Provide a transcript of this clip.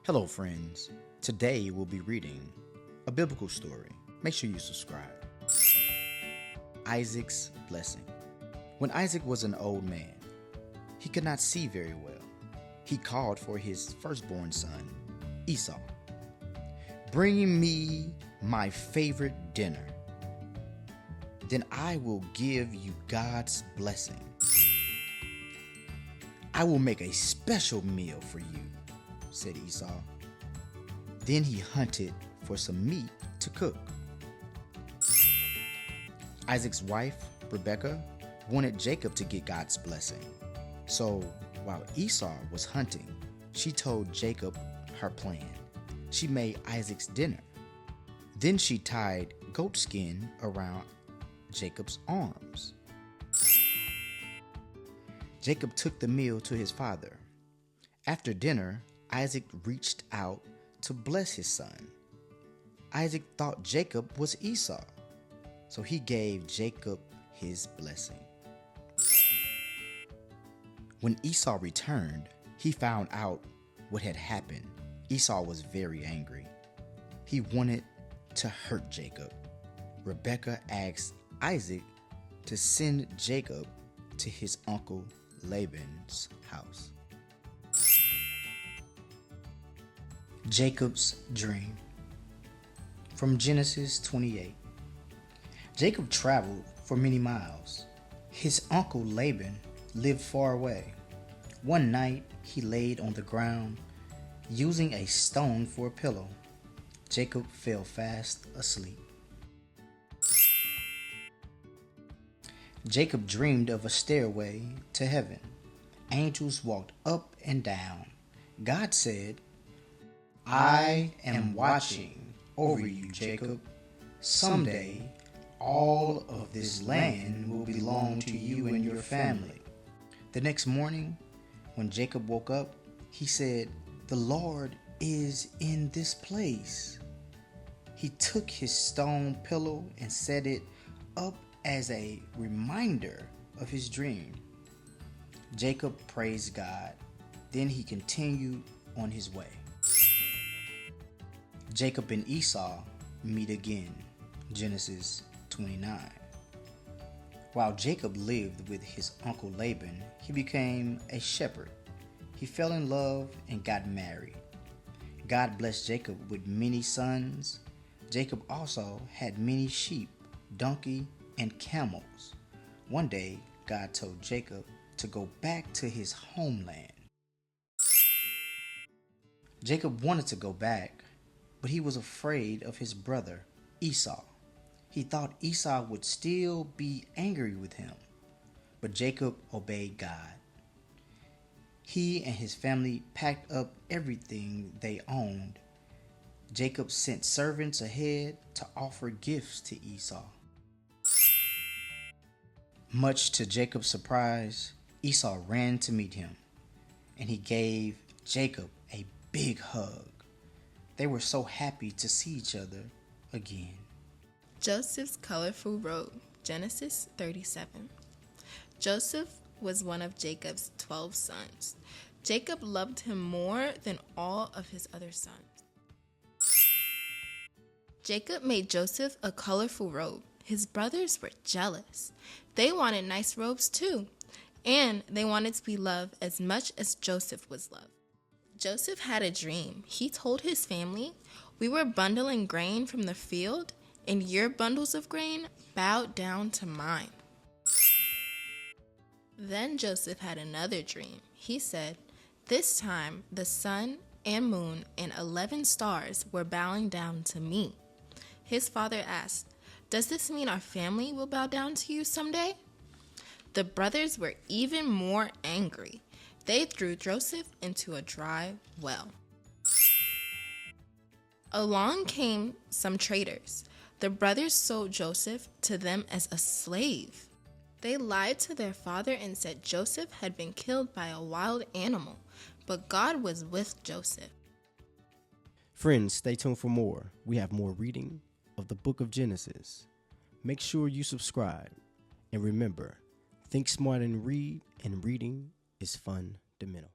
Hello, friends. Today we'll be reading a biblical story. Make sure you subscribe. Isaac's blessing. When Isaac was an old man, he could not see very well. He called for his firstborn son, Esau. "Bring me my favorite dinner. Then I will give you God's blessing. I will make a special meal for you," said Esau. Then he hunted for some meat to cook. Isaac's wife, Rebekah, wanted Jacob to get God's blessing. So while Esau was hunting, she told Jacob her plan. She made Isaac's dinner. Then she tied goat skin around Jacob's arms. Jacob took the meal to his father. After dinner, Isaac reached out to bless his son. Isaac thought Jacob was Esau, so he gave Jacob his blessing. When Esau returned, he found out what had happened. Esau was very angry. He wanted to hurt Jacob. Rebekah asked Isaac to send Jacob to his uncle Laban's house. Jacob's dream. From Genesis 28. Jacob traveled for many miles. His uncle Laban lived far away. One night he laid on the ground, using a stone for a pillow. Jacob fell fast asleep. Jacob dreamed of a stairway to heaven. Angels walked up and down. God said, "I am watching over you, Jacob. Someday, all of this land will belong to you and your family." The next morning, when Jacob woke up, he said, "The Lord is in this place." He took his stone pillow and set it up as a reminder of his dream. Jacob praised God. Then he continued on his way. Jacob and Esau meet again. Genesis 29. While Jacob lived with his uncle Laban, he became a shepherd. He fell in love and got married. God blessed Jacob with many sons. Jacob also had many sheep, donkey, and camels. One day, God told Jacob to go back to his homeland. Jacob wanted to go back, but he was afraid of his brother, Esau. He thought Esau would still be angry with him, but Jacob obeyed God. He and his family packed up everything they owned. Jacob sent servants ahead to offer gifts to Esau. Much to Jacob's surprise, Esau ran to meet him, and he gave Jacob a big hug. They were so happy to see each other again. Joseph's colorful robe, Genesis 37. Joseph was one of Jacob's 12 sons. Jacob loved him more than all of his other sons. Jacob made Joseph a colorful robe. His brothers were jealous. They wanted nice robes too, and they wanted to be loved as much as Joseph was loved. Joseph had a dream. He told his family, "We were bundling grain from the field, and your bundles of grain bowed down to mine." Then Joseph had another dream. He said, "This time the sun and moon and 11 stars were bowing down to me." His father asked, "Does this mean our family will bow down to you someday?" The brothers were even more angry. They threw Joseph into a dry well. Along came some traders. The brothers sold Joseph to them as a slave. They lied to their father and said Joseph had been killed by a wild animal, but God was with Joseph. Friends, stay tuned for more. We have more reading of the book of Genesis. Make sure you subscribe. And remember, think smart and read, and reading is fundamental.